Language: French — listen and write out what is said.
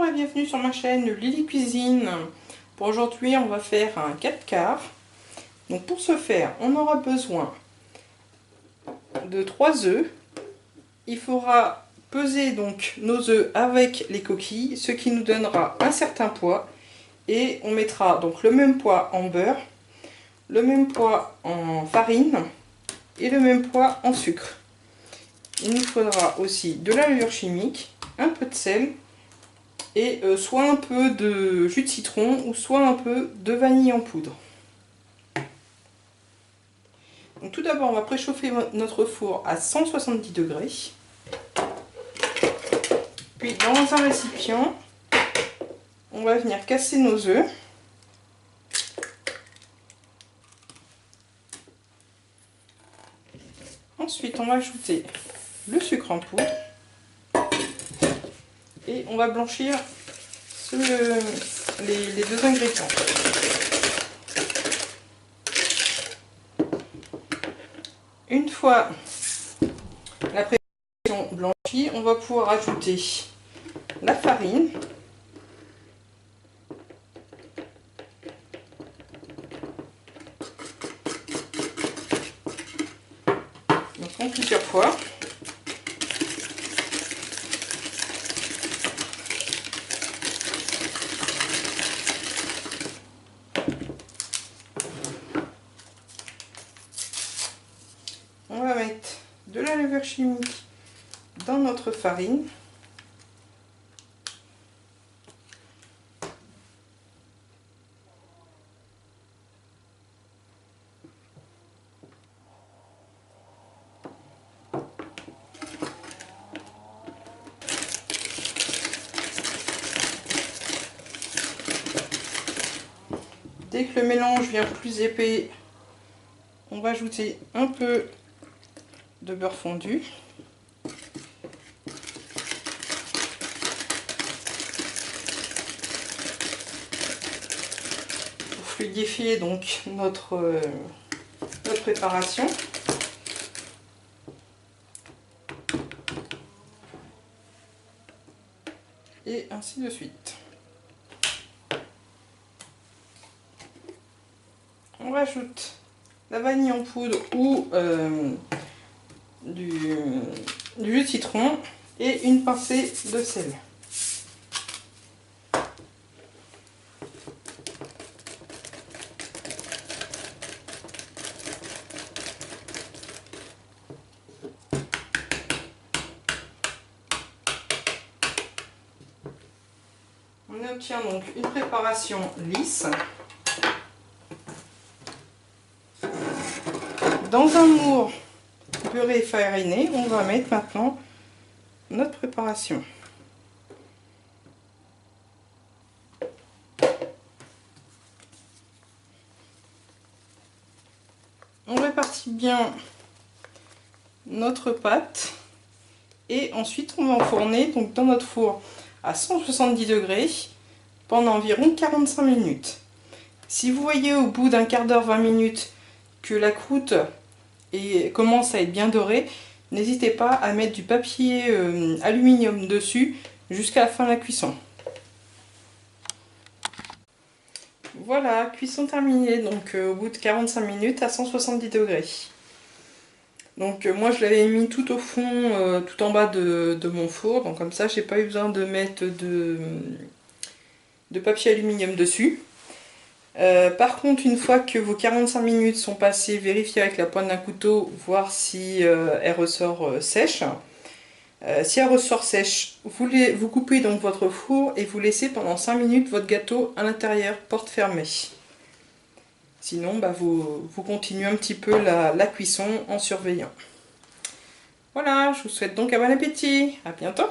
et bienvenue sur ma chaîne Lily Cuisine. Pour aujourd'hui, on va faire un 4/4. Donc pour ce faire, on aura besoin de 3 œufs. Il faudra peser donc nos œufs avec les coquilles, ce qui nous donnera un certain poids. Et on mettra donc le même poids en beurre, le même poids en farine et le même poids en sucre. Il nous faudra aussi de la levure chimique, un peu de sel et soit un peu de jus de citron ou soit un peu de vanille en poudre. Donc tout d'abord, on va préchauffer notre four à 170 degrés. Puis dans un récipient, on va venir casser nos œufs. Ensuite, on va ajouter le sucre en poudre. Et on va blanchir les deux ingrédients. Une fois la préparation blanchie, on va pouvoir ajouter la farine. Donc en plusieurs fois. On va mettre de la levure chimique dans notre farine. Dès que le mélange vient plus épais, on va ajouter un peu de beurre fondu. Pour fluidifier donc notre préparation. Et ainsi de suite. On rajoute la vanille en poudre ou du jus de citron et une pincée de sel. On obtient donc une préparation lisse. Dans un moule beurré fariné, on va mettre maintenant notre préparation. On répartit bien notre pâte et ensuite on va enfourner donc dans notre four à 170 degrés pendant environ 45 minutes. Si vous voyez au bout d'un quart d'heure, 20 minutes que la croûte commence à être bien dorée, n'hésitez pas à mettre du papier aluminium dessus jusqu'à la fin de la cuisson. Voilà, cuisson terminée, donc au bout de 45 minutes à 170 degrés. Donc moi je l'avais mis tout au fond, tout en bas de mon four, donc comme ça j'ai pas eu besoin de mettre de papier aluminium dessus. Par contre, une fois que vos 45 minutes sont passées, vérifiez avec la pointe d'un couteau, voir si elle ressort sèche. Si elle ressort sèche, vous coupez donc votre four et vous laissez pendant 5 minutes votre gâteau à l'intérieur, porte fermée. Sinon, vous continuez un petit peu la cuisson en surveillant. Voilà, je vous souhaite donc un bon appétit. À bientôt.